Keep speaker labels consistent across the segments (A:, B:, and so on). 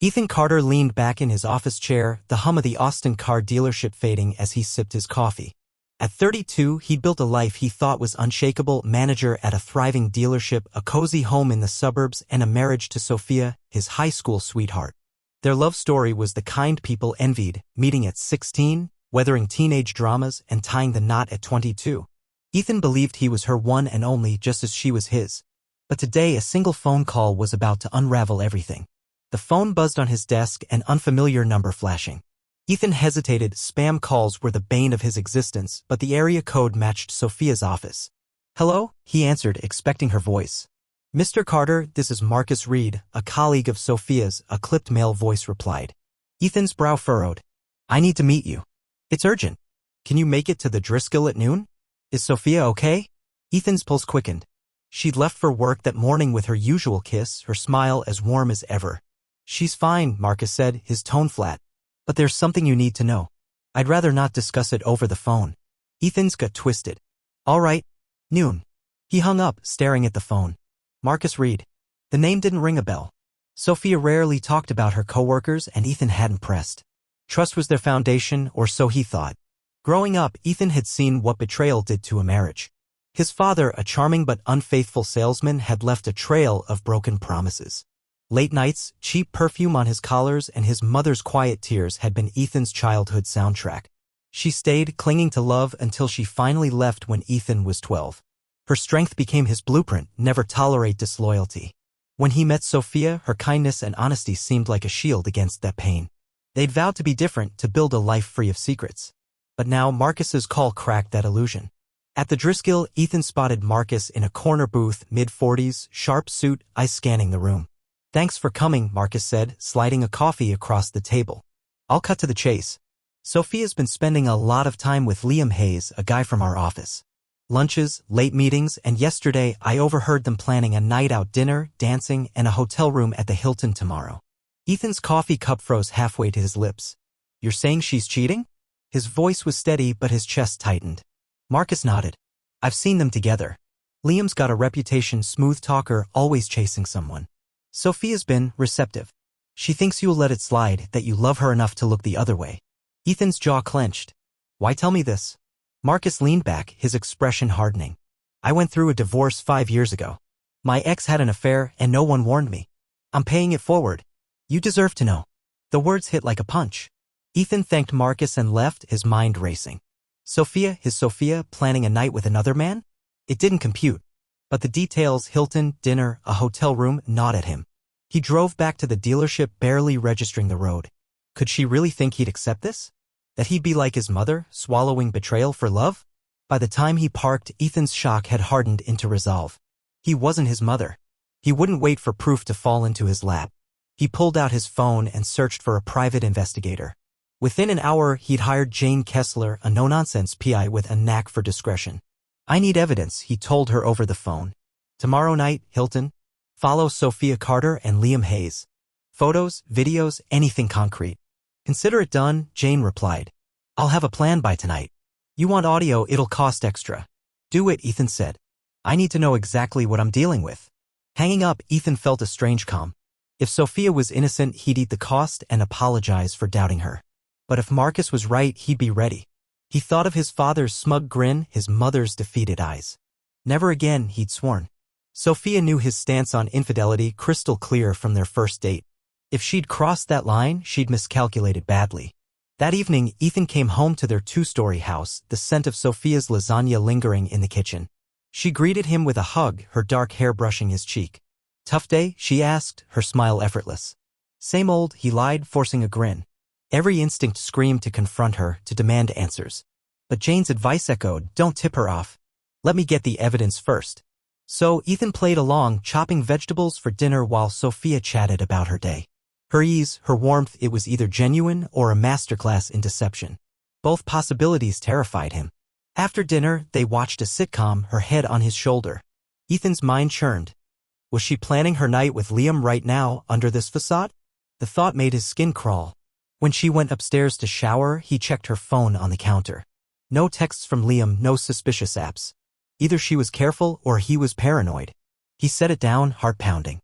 A: Ethan Carter leaned back in his office chair, the hum of the Austin car dealership fading as he sipped his coffee. At 32, he'd built a life he thought was unshakable: manager at a thriving dealership, a cozy home in the suburbs, and a marriage to Sophia, his high school sweetheart. Their love story was the kind people envied, meeting at 16, weathering teenage dramas, and tying the knot at 22. Ethan believed he was her one and only, just as she was his. But today a single phone call was about to unravel everything. The phone buzzed on his desk, an unfamiliar number flashing. Ethan hesitated. Spam calls were the bane of his existence, but the area code matched Sophia's office. "Hello?" he answered, expecting her voice. "Mr. Carter, this is Marcus Reed, a colleague of Sophia's," a clipped male voice replied. Ethan's brow furrowed. "I need to meet you. It's urgent. Can you make it to the Driscoll at noon? Is Sophia okay?" Ethan's pulse quickened. She'd left for work that morning with her usual kiss, her smile as warm as ever. "She's fine," Marcus said, his tone flat. "But there's something you need to know. I'd rather not discuss it over the phone." Ethan's gut twisted. "All right. Noon." He hung up, staring at the phone. Marcus Reed. The name didn't ring a bell. Sophia rarely talked about her coworkers, and Ethan hadn't pressed. Trust was their foundation, or so he thought. Growing up, Ethan had seen what betrayal did to a marriage. His father, a charming but unfaithful salesman, had left a trail of broken promises. Late nights, cheap perfume on his collars, and his mother's quiet tears had been Ethan's childhood soundtrack. She stayed, clinging to love, until she finally left when Ethan was 12. Her strength became his blueprint: never tolerate disloyalty. When he met Sophia, her kindness and honesty seemed like a shield against that pain. They'd vowed to be different, to build a life free of secrets. But now Marcus's call cracked that illusion. At the Driscoll, Ethan spotted Marcus in a corner booth, mid-40s, sharp suit, eyes scanning the room. "Thanks for coming," Marcus said, sliding a coffee across the table. "I'll cut to the chase. Sophia's been spending a lot of time with Liam Hayes, a guy from our office. Lunches, late meetings, and yesterday I overheard them planning a night-out dinner, dancing, and a hotel room at the Hilton tomorrow." Ethan's coffee cup froze halfway to his lips. "You're saying she's cheating?" His voice was steady, but his chest tightened. Marcus nodded. "I've seen them together. Liam's got a reputation: smooth talker, always chasing someone. Sophia's been receptive. She thinks you'll let it slide, that you love her enough to look the other way." Ethan's jaw clenched. "Why tell me this?" Marcus leaned back, his expression hardening. "I went through a divorce 5 years ago. My ex had an affair, and no one warned me. I'm paying it forward. You deserve to know." The words hit like a punch. Ethan thanked Marcus and left, his mind racing. Sophia, his Sophia, planning a night with another man? It didn't compute. But the details: Hilton, dinner, a hotel room, gnawed at him. He drove back to the dealership, barely registering the road. Could she really think he'd accept this? That he'd be like his mother, swallowing betrayal for love? By the time he parked, Ethan's shock had hardened into resolve. He wasn't his mother. He wouldn't wait for proof to fall into his lap. He pulled out his phone and searched for a private investigator. Within an hour, he'd hired Jane Kessler, a no-nonsense PI with a knack for discretion. "I need evidence," he told her over the phone. "Tomorrow night, Hilton. Follow Sophia Carter and Liam Hayes. Photos, videos, anything concrete." "Consider it done," Jane replied. "I'll have a plan by tonight." "You want audio? It'll cost extra." "Do it," Ethan said. "I need to know exactly what I'm dealing with." Hanging up, Ethan felt a strange calm. If Sophia was innocent, he'd eat the cost and apologize for doubting her. But if Marcus was right, he'd be ready. He thought of his father's smug grin, his mother's defeated eyes. Never again, he'd sworn. Sophia knew his stance on infidelity crystal clear from their first date. If she'd crossed that line, she'd miscalculated badly. That evening, Ethan came home to their 2-story house, the scent of Sophia's lasagna lingering in the kitchen. She greeted him with a hug, her dark hair brushing his cheek. "Tough day?" she asked, her smile effortless. "Same old," he lied, forcing a grin. Every instinct screamed to confront her, to demand answers. But Jane's advice echoed: "Don't tip her off. Let me get the evidence first." So Ethan played along, chopping vegetables for dinner while Sophia chatted about her day. Her ease, her warmth, it was either genuine or a masterclass in deception. Both possibilities terrified him. After dinner, they watched a sitcom, her head on his shoulder. Ethan's mind churned. Was she planning her night with Liam right now, under this facade? The thought made his skin crawl. When she went upstairs to shower, he checked her phone on the counter. No texts from Liam, no suspicious apps. Either she was careful or he was paranoid. He set it down, heart pounding.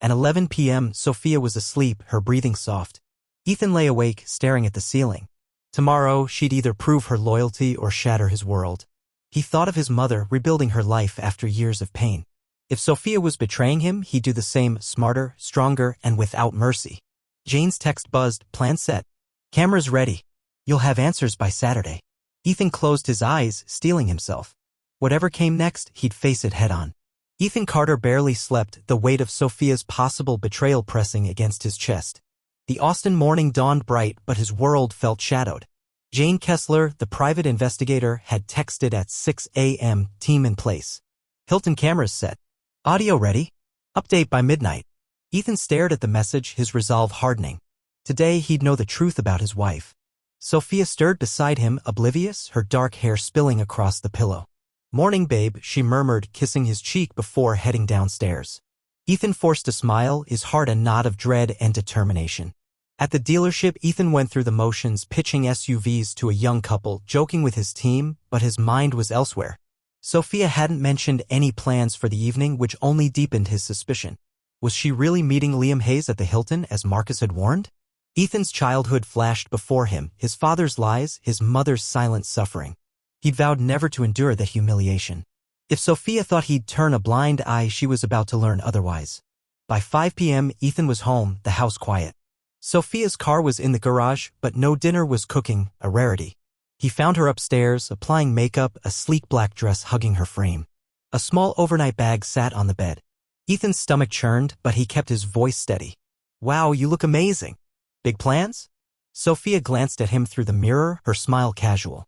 A: At 11 p.m., Sophia was asleep, her breathing soft. Ethan lay awake, staring at the ceiling. Tomorrow, she'd either prove her loyalty or shatter his world. He thought of his mother rebuilding her life after years of pain. If Sophia was betraying him, he'd do the same, smarter, stronger, and without mercy. Jane's text buzzed, plan set. Camera's ready. You'll have answers by Saturday. Ethan closed his eyes, steeling himself. Whatever came next, he'd face it head-on. Ethan Carter barely slept, the weight of Sophia's possible betrayal pressing against his chest. The Austin morning dawned bright, but his world felt shadowed. Jane Kessler, the private investigator, had texted at 6 a.m., team in place. Hilton cameras set. Audio ready. Update by midnight. Ethan stared at the message, his resolve hardening. Today he'd know the truth about his wife. Sophia stirred beside him, oblivious, her dark hair spilling across the pillow. Morning, babe, she murmured, kissing his cheek before heading downstairs. Ethan forced a smile, his heart a knot of dread and determination. At the dealership, Ethan went through the motions, pitching SUVs to a young couple, joking with his team, but his mind was elsewhere. Sophia hadn't mentioned any plans for the evening, which only deepened his suspicion. Was she really meeting Liam Hayes at the Hilton, as Marcus had warned? Ethan's childhood flashed before him, his father's lies, his mother's silent suffering. He'd vowed never to endure the humiliation. If Sophia thought he'd turn a blind eye, she was about to learn otherwise. By 5 p.m., Ethan was home, the house quiet. Sophia's car was in the garage, but no dinner was cooking, a rarity. He found her upstairs, applying makeup, a sleek black dress hugging her frame. A small overnight bag sat on the bed. Ethan's stomach churned, but he kept his voice steady. Wow, you look amazing. Big plans? Sophia glanced at him through the mirror, her smile casual.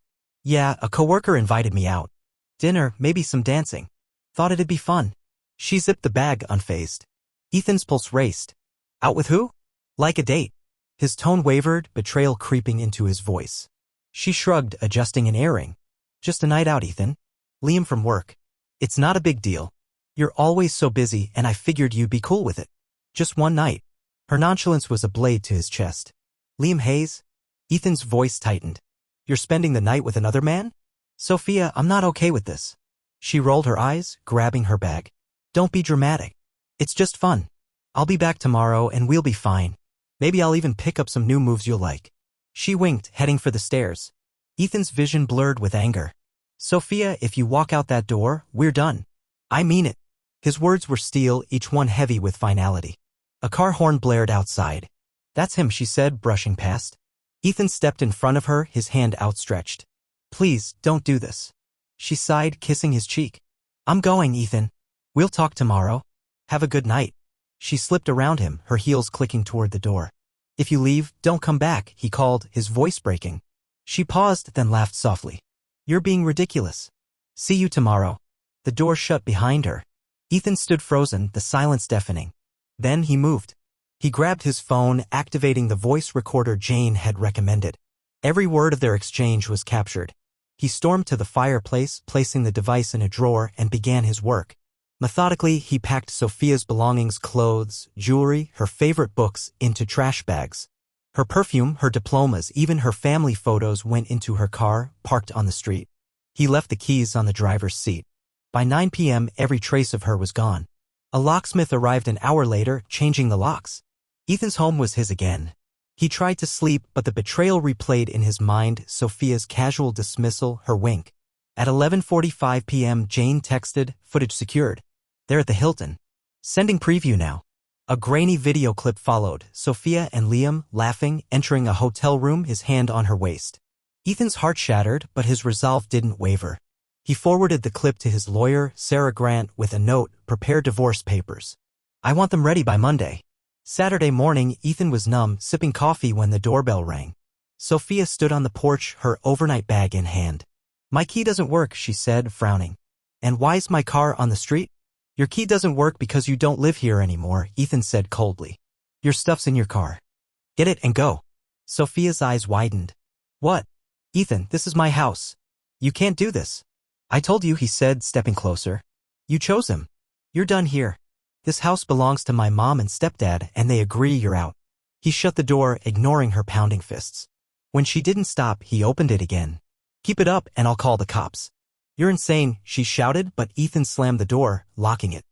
A: Yeah, a coworker invited me out. Dinner, maybe some dancing. Thought it'd be fun. She zipped the bag, unfazed. Ethan's pulse raced. Out with who? Like a date. His tone wavered, betrayal creeping into his voice. She shrugged, adjusting an earring. Just a night out, Ethan. Liam from work. It's not a big deal. You're always so busy, and I figured you'd be cool with it. Just one night. Her nonchalance was a blade to his chest. Liam Hayes? Ethan's voice tightened. You're spending the night with another man? Sophia, I'm not okay with this. She rolled her eyes, grabbing her bag. Don't be dramatic. It's just fun. I'll be back tomorrow and we'll be fine. Maybe I'll even pick up some new moves you'll like. She winked, heading for the stairs. Ethan's vision blurred with anger. Sophia, if you walk out that door, we're done. I mean it. His words were steel, each one heavy with finality. A car horn blared outside. That's him, she said, brushing past. Ethan stepped in front of her, his hand outstretched. Please, don't do this. She sighed, kissing his cheek. I'm going, Ethan. We'll talk tomorrow. Have a good night. She slipped around him, her heels clicking toward the door. If you leave, don't come back, he called, his voice breaking. She paused, then laughed softly. You're being ridiculous. See you tomorrow. The door shut behind her. Ethan stood frozen, the silence deafening. Then he moved. He grabbed his phone, activating the voice recorder Jane had recommended. Every word of their exchange was captured. He stormed to the fireplace, placing the device in a drawer, and began his work. Methodically, he packed Sophia's belongings, clothes, jewelry, her favorite books, into trash bags. Her perfume, her diplomas, even her family photos went into her car, parked on the street. He left the keys on the driver's seat. By 9 p.m., every trace of her was gone. A locksmith arrived an hour later, changing the locks. Ethan's home was his again. He tried to sleep, but the betrayal replayed in his mind, Sophia's casual dismissal, her wink. At 11:45 p.m., Jane texted, footage secured. They're at the Hilton. Sending preview now. A grainy video clip followed, Sophia and Liam, laughing, entering a hotel room, his hand on her waist. Ethan's heart shattered, but his resolve didn't waver. He forwarded the clip to his lawyer, Sarah Grant, with a note, prepare divorce papers. I want them ready by Monday. Saturday morning, Ethan was numb, sipping coffee when the doorbell rang. Sophia stood on the porch, her overnight bag in hand. My key doesn't work, she said, frowning. And why's my car on the street? Your key doesn't work because you don't live here anymore, Ethan said coldly. Your stuff's in your car. Get it and go. Sophia's eyes widened. What? Ethan, this is my house. You can't do this. I told you, he said, stepping closer. You chose him. You're done here. This house belongs to my mom and stepdad, and they agree you're out. He shut the door, ignoring her pounding fists. When she didn't stop, he opened it again. Keep it up, and I'll call the cops. You're insane, she shouted, but Ethan slammed the door, locking it.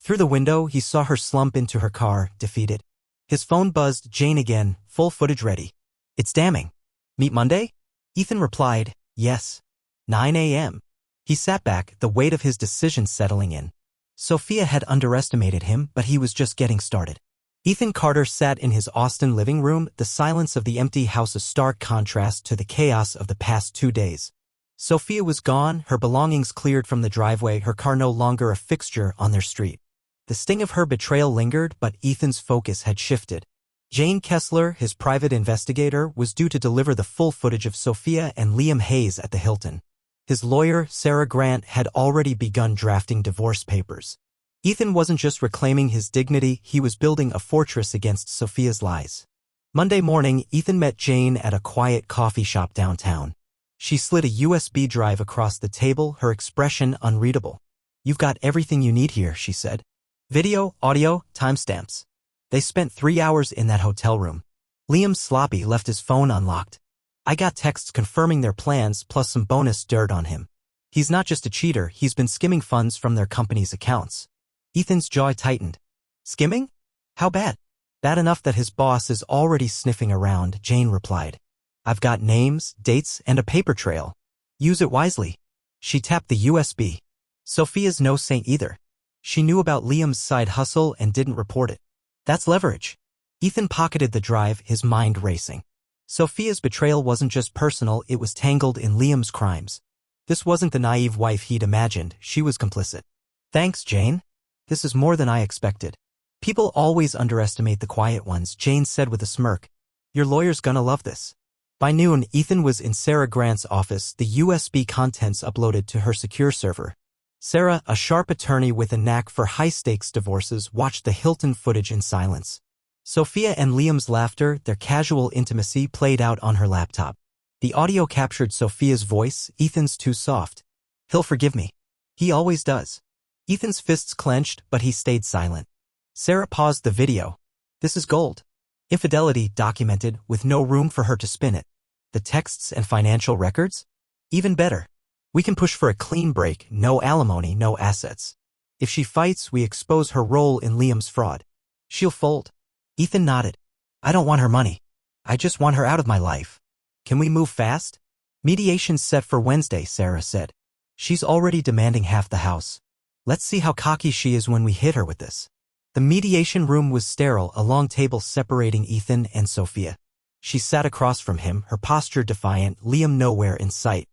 A: Through the window, he saw her slump into her car, defeated. His phone buzzed. Jane again, full footage ready. It's damning. Meet Monday? Ethan replied, yes. 9 a.m. He sat back, the weight of his decision settling in. Sophia had underestimated him, but he was just getting started. Ethan Carter sat in his Austin living room, the silence of the empty house a stark contrast to the chaos of the past 2 days. Sophia was gone, her belongings cleared from the driveway, her car no longer a fixture on their street. The sting of her betrayal lingered, but Ethan's focus had shifted. Jane Kessler, his private investigator, was due to deliver the full footage of Sophia and Liam Hayes at the Hilton. His lawyer, Sarah Grant, had already begun drafting divorce papers. Ethan wasn't just reclaiming his dignity, he was building a fortress against Sophia's lies. Monday morning, Ethan met Jane at a quiet coffee shop downtown. She slid a USB drive across the table, her expression unreadable. You've got everything you need here, she said. Video, audio, timestamps. They spent 3 hours in that hotel room. Liam Sloppy left his phone unlocked. I got texts confirming their plans plus some bonus dirt on him. He's not just a cheater, he's been skimming funds from their company's accounts. Ethan's jaw tightened. Skimming? How bad? Bad enough that his boss is already sniffing around, Jane replied. I've got names, dates, and a paper trail. Use it wisely. She tapped the USB. Sophia's no saint either. She knew about Liam's side hustle and didn't report it. That's leverage. Ethan pocketed the drive, his mind racing. Sophia's betrayal wasn't just personal, it was tangled in Liam's crimes. This wasn't the naive wife he'd imagined, she was complicit. Thanks, Jane. This is more than I expected. People always underestimate the quiet ones, Jane said with a smirk. Your lawyer's gonna love this. By noon, Ethan was in Sarah Grant's office, the USB contents uploaded to her secure server. Sarah, a sharp attorney with a knack for high-stakes divorces, watched the Hilton footage in silence. Sophia and Liam's laughter, their casual intimacy, played out on her laptop. The audio captured Sophia's voice. Ethan's too soft. He'll forgive me. He always does. Ethan's fists clenched, but he stayed silent. Sarah paused the video. This is gold. Infidelity documented, with no room for her to spin it. The texts and financial records? Even better. We can push for a clean break, no alimony, no assets. If she fights, we expose her role in Liam's fraud. She'll fold. Ethan nodded. I don't want her money. I just want her out of my life. Can we move fast? Mediation's set for Wednesday, Sarah said. She's already demanding half the house. Let's see how cocky she is when we hit her with this. The mediation room was sterile, a long table separating Ethan and Sophia. She sat across from him, her posture defiant, Liam nowhere in sight.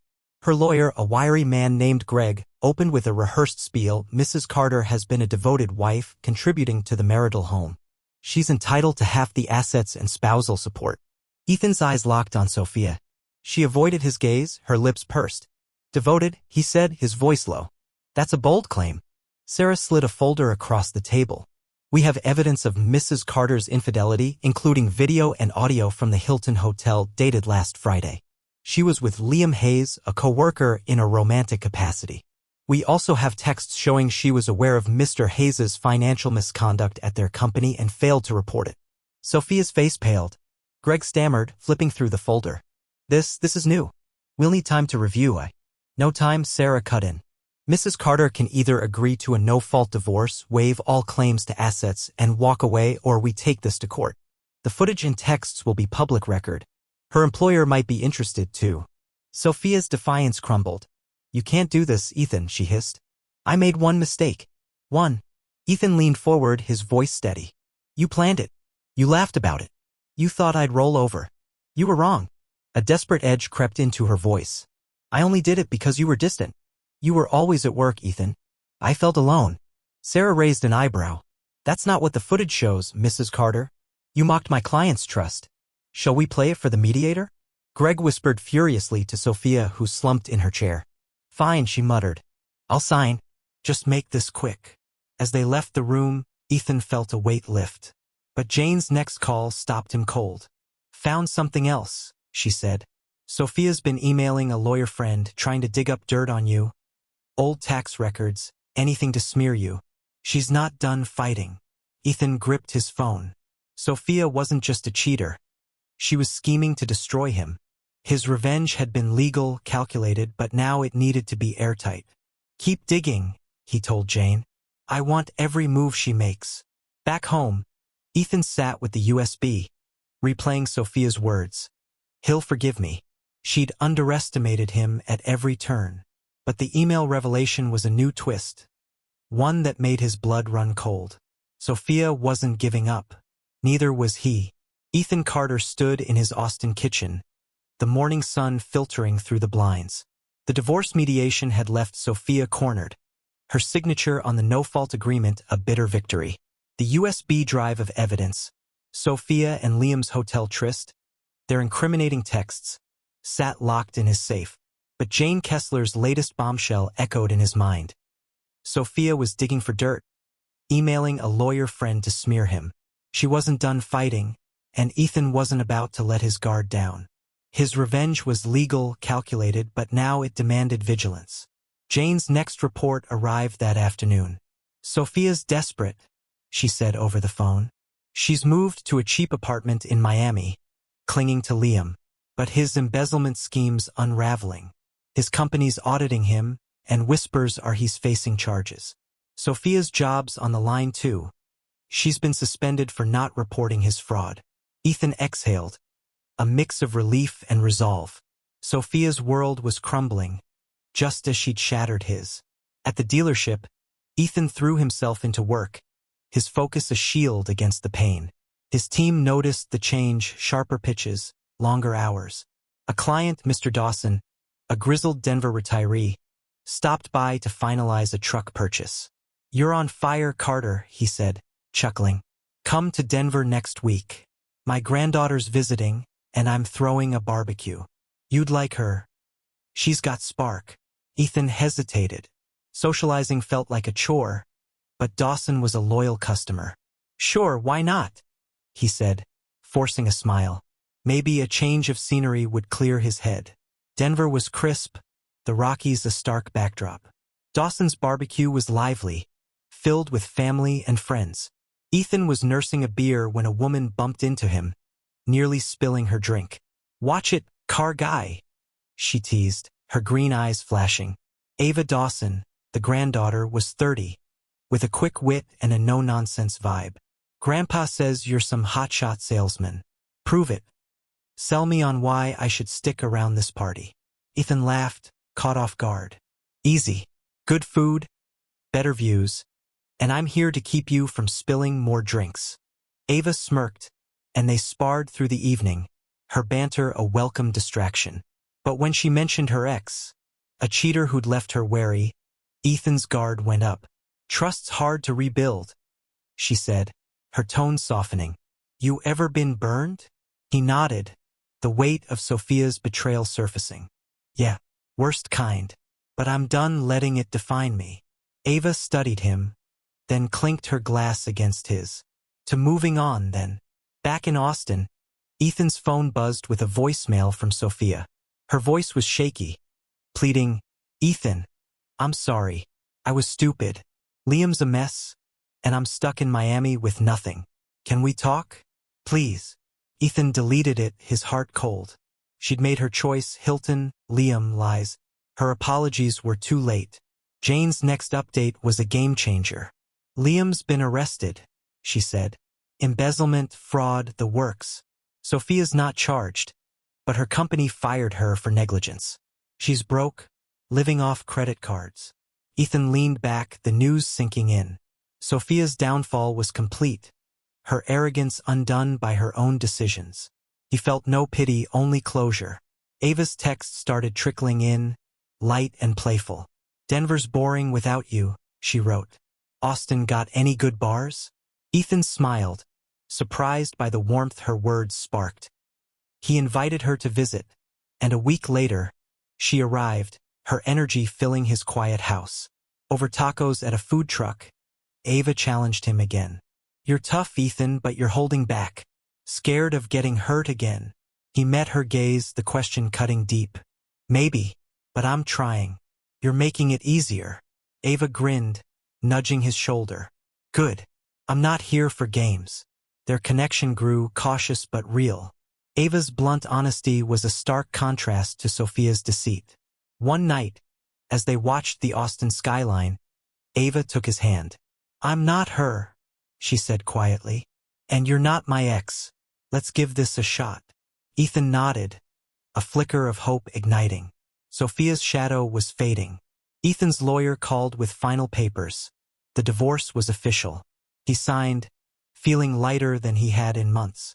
A: Her lawyer, a wiry man named Greg, opened with a rehearsed spiel. Mrs. Carter has been a devoted wife, contributing to the marital home. She's entitled to half the assets and spousal support. Ethan's eyes locked on Sophia. She avoided his gaze, her lips pursed. Devoted, he said, his voice low. That's a bold claim. Sarah slid a folder across the table. We have evidence of Mrs. Carter's infidelity, including video and audio from the Hilton Hotel dated last Friday. She was with Liam Hayes, a co-worker, in a romantic capacity. We also have texts showing she was aware of Mr. Hayes's financial misconduct at their company and failed to report it. Sophia's face paled. Greg stammered, flipping through the folder. This is new. We'll need time to review. No time, Sarah cut in. Mrs. Carter can either agree to a no-fault divorce, waive all claims to assets, and walk away, or we take this to court. The footage and texts will be public record. Her employer might be interested too. Sophia's defiance crumbled. You can't do this, Ethan, she hissed. I made one mistake. One. Ethan leaned forward, his voice steady. You planned it. You laughed about it. You thought I'd roll over. You were wrong. A desperate edge crept into her voice. I only did it because you were distant. You were always at work, Ethan. I felt alone. Sarah raised an eyebrow. That's not what the footage shows, Mrs. Carter. You mocked my client's trust. Shall we play it for the mediator? Greg whispered furiously to Sophia, who slumped in her chair. Fine, she muttered. I'll sign. Just make this quick. As they left the room, Ethan felt a weight lift. But Jane's next call stopped him cold. Found something else, she said. Sophia's been emailing a lawyer friend, trying to dig up dirt on you. Old tax records, anything to smear you. She's not done fighting. Ethan gripped his phone. Sophia wasn't just a cheater. She was scheming to destroy him. His revenge had been legal, calculated, but now it needed to be airtight. Keep digging, he told Jane. I want every move she makes. Back home, Ethan sat with the USB, replaying Sophia's words. He'll forgive me. She'd underestimated him at every turn. But the email revelation was a new twist, one that made his blood run cold. Sophia wasn't giving up. Neither was he. Ethan Carter stood in his Austin kitchen, the morning sun filtering through the blinds. The divorce mediation had left Sophia cornered, her signature on the no-fault agreement a bitter victory. The USB drive of evidence, Sophia and Liam's hotel tryst, their incriminating texts, sat locked in his safe. But Jane Kessler's latest bombshell echoed in his mind. Sophia was digging for dirt, emailing a lawyer friend to smear him. She wasn't done fighting, and Ethan wasn't about to let his guard down. His revenge was legal, calculated, but now it demanded vigilance. Jane's next report arrived that afternoon. Sophia's desperate, she said over the phone. She's moved to a cheap apartment in Miami, clinging to Liam. But his embezzlement scheme's unraveling. His company's auditing him, and whispers are he's facing charges. Sophia's job's on the line too. She's been suspended for not reporting his fraud. Ethan exhaled, a mix of relief and resolve. Sophia's world was crumbling, just as she'd shattered his. At the dealership, Ethan threw himself into work, his focus a shield against the pain. His team noticed the change, sharper pitches, longer hours. A client, Mr. Dawson, a grizzled Denver retiree, stopped by to finalize a truck purchase. You're on fire, Carter, he said, chuckling. Come to Denver next week. My granddaughter's visiting, and I'm throwing a barbecue. You'd like her. She's got spark. Ethan hesitated. Socializing felt like a chore, but Dawson was a loyal customer. Sure, why not? He said, forcing a smile. Maybe a change of scenery would clear his head. Denver was crisp, the Rockies a stark backdrop. Dawson's barbecue was lively, filled with family and friends. Ethan was nursing a beer when a woman bumped into him, nearly spilling her drink. Watch it, car guy, she teased, her green eyes flashing. Ava Dawson, the granddaughter, was 30, with a quick wit and a no-nonsense vibe. Grandpa says you're some hotshot salesman. Prove it. Sell me on why I should stick around this party. Ethan laughed, caught off guard. Easy. Good food, better views, and I'm here to keep you from spilling more drinks. Ava smirked, and they sparred through the evening, her banter a welcome distraction. But when she mentioned her ex, a cheater who'd left her wary, Ethan's guard went up. Trust's hard to rebuild, she said, her tone softening. You ever been burned? He nodded, the weight of Sophia's betrayal surfacing. Yeah, worst kind. But I'm done letting it define me. Ava studied him, then clinked her glass against his. To moving on, then. Back in Austin, Ethan's phone buzzed with a voicemail from Sophia. Her voice was shaky, pleading, Ethan, I'm sorry. I was stupid. Liam's a mess, and I'm stuck in Miami with nothing. Can we talk? Please. Ethan deleted it, his heart cold. She'd made her choice, Hilton, Liam, lies. Her apologies were too late. Jane's next update was a game changer. Liam's been arrested, she said. Embezzlement, fraud, the works. Sophia's not charged, but her company fired her for negligence. She's broke, living off credit cards. Ethan leaned back, the news sinking in. Sophia's downfall was complete, her arrogance undone by her own decisions. He felt no pity, only closure. Ava's text started trickling in, light and playful. Denver's boring without you, she wrote. Austin got any good bars? Ethan smiled, surprised by the warmth her words sparked. He invited her to visit, and a week later, she arrived, her energy filling his quiet house. Over tacos at a food truck, Ava challenged him again. You're tough, Ethan, but you're holding back. Scared of getting hurt again. He met her gaze, the question cutting deep. Maybe, but I'm trying. You're making it easier. Ava grinned, nudging his shoulder. Good. I'm not here for games. Their connection grew, cautious but real. Ava's blunt honesty was a stark contrast to Sophia's deceit. One night, as they watched the Austin skyline, Ava took his hand. I'm not her, she said quietly. And you're not my ex. Let's give this a shot. Ethan nodded, a flicker of hope igniting. Sophia's shadow was fading. Ethan's lawyer called with final papers. The divorce was official. He signed, feeling lighter than he had in months.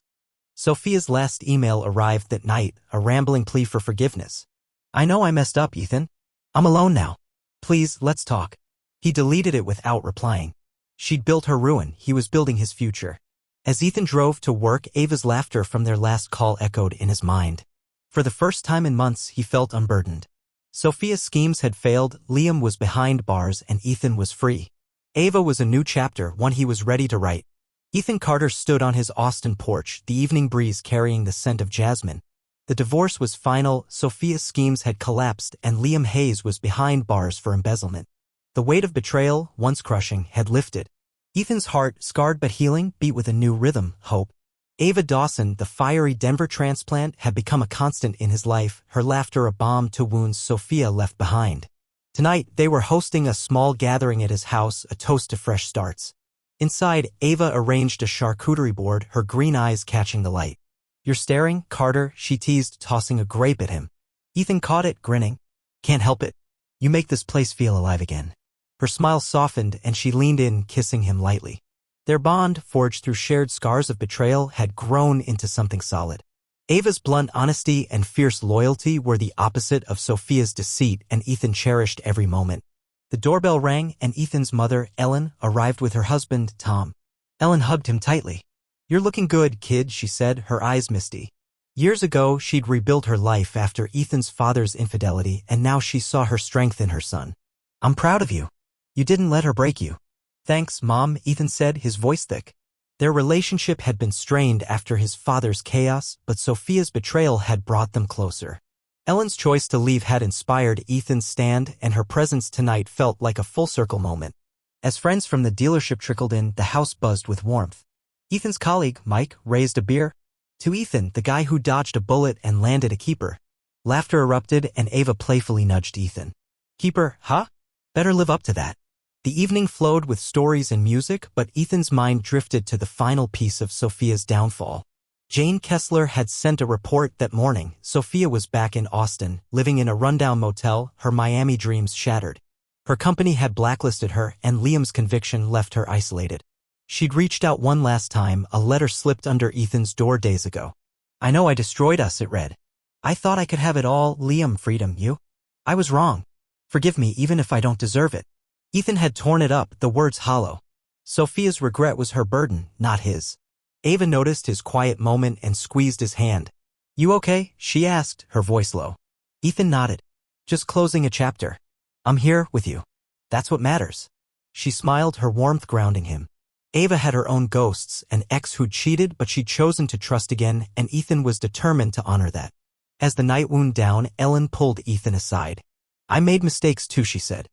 A: Sophia's last email arrived that night, a rambling plea for forgiveness. I know I messed up, Ethan. I'm alone now. Please, let's talk. He deleted it without replying. She'd built her ruin, he was building his future. As Ethan drove to work, Ava's laughter from their last call echoed in his mind. For the first time in months, he felt unburdened. Sophia's schemes had failed, Liam was behind bars, and Ethan was free. Ava was a new chapter, one he was ready to write. Ethan Carter stood on his Austin porch, the evening breeze carrying the scent of jasmine. The divorce was final, Sophia's schemes had collapsed, and Liam Hayes was behind bars for embezzlement. The weight of betrayal, once crushing, had lifted. Ethan's heart, scarred but healing, beat with a new rhythm, hope. Ava Dawson, the fiery Denver transplant, had become a constant in his life, her laughter a balm to wounds Sophia left behind. Tonight, they were hosting a small gathering at his house, a toast to fresh starts. Inside, Ava arranged a charcuterie board, her green eyes catching the light. You're staring, Carter, she teased, tossing a grape at him. Ethan caught it, grinning. Can't help it. You make this place feel alive again. Her smile softened and she leaned in, kissing him lightly. Their bond, forged through shared scars of betrayal, had grown into something solid. Ava's blunt honesty and fierce loyalty were the opposite of Sophia's deceit, and Ethan cherished every moment. The doorbell rang, and Ethan's mother, Ellen, arrived with her husband, Tom. Ellen hugged him tightly. You're looking good, kid, she said, her eyes misty. Years ago, she'd rebuilt her life after Ethan's father's infidelity, and now she saw her strength in her son. I'm proud of you. You didn't let her break you. Thanks, Mom, Ethan said, his voice thick. Their relationship had been strained after his father's chaos, but Sophia's betrayal had brought them closer. Ellen's choice to leave had inspired Ethan's stand, and her presence tonight felt like a full-circle moment. As friends from the dealership trickled in, the house buzzed with warmth. Ethan's colleague, Mike, raised a beer. To Ethan, the guy who dodged a bullet and landed a keeper. Laughter erupted, and Ava playfully nudged Ethan. Keeper, huh? Better live up to that. The evening flowed with stories and music, but Ethan's mind drifted to the final piece of Sophia's downfall. Jane Kessler had sent a report that morning. Sophia was back in Austin, living in a rundown motel, her Miami dreams shattered. Her company had blacklisted her, and Liam's conviction left her isolated. She'd reached out one last time, a letter slipped under Ethan's door days ago. I know I destroyed us, it read. I thought I could have it all, Liam, freedom, you. I was wrong. Forgive me even if I don't deserve it. Ethan had torn it up, the words hollow. Sophia's regret was her burden, not his. Ava noticed his quiet moment and squeezed his hand. You okay? She asked, her voice low. Ethan nodded. Just closing a chapter. I'm here with you. That's what matters. She smiled, her warmth grounding him. Ava had her own ghosts, an ex who'd cheated, but she'd chosen to trust again, and Ethan was determined to honor that. As the night wound down, Ellen pulled Ethan aside. I made mistakes too, she said.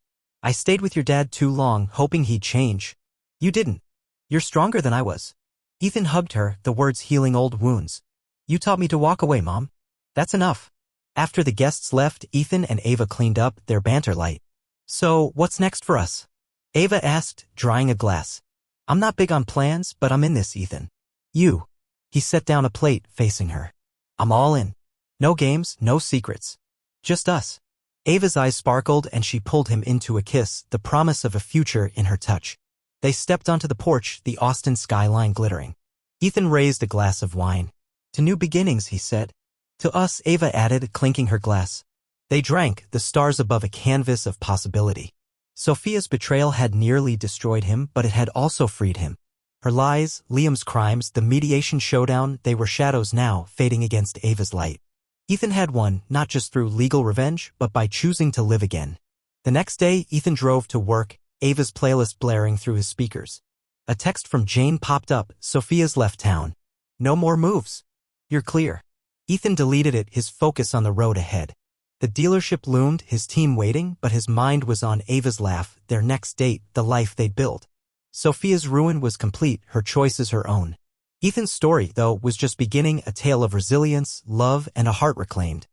A: I stayed with your dad too long, hoping he'd change. You didn't. You're stronger than I was. Ethan hugged her, the words healing old wounds. You taught me to walk away, Mom. That's enough. After the guests left, Ethan and Ava cleaned up, their banter light. So, what's next for us? Ava asked, drying a glass. I'm not big on plans, but I'm in this, Ethan. You. He set down a plate, facing her. I'm all in. No games, no secrets. Just us. Ava's eyes sparkled and she pulled him into a kiss, the promise of a future in her touch. They stepped onto the porch, the Austin skyline glittering. Ethan raised a glass of wine. To new beginnings, he said. To us, Ava added, clinking her glass. They drank, the stars above a canvas of possibility. Sophia's betrayal had nearly destroyed him, but it had also freed him. Her lies, Liam's crimes, the mediation showdown, they were shadows now, fading against Ava's light. Ethan had won, not just through legal revenge, but by choosing to live again. The next day, Ethan drove to work, Ava's playlist blaring through his speakers. A text from Jane popped up, Sophia's left town. No more moves. You're clear. Ethan deleted it, his focus on the road ahead. The dealership loomed, his team waiting, but his mind was on Ava's laugh, their next date, the life they'd built. Sophia's ruin was complete, her choices her own. Ethan's story, though, was just beginning, a tale of resilience, love, and a heart reclaimed.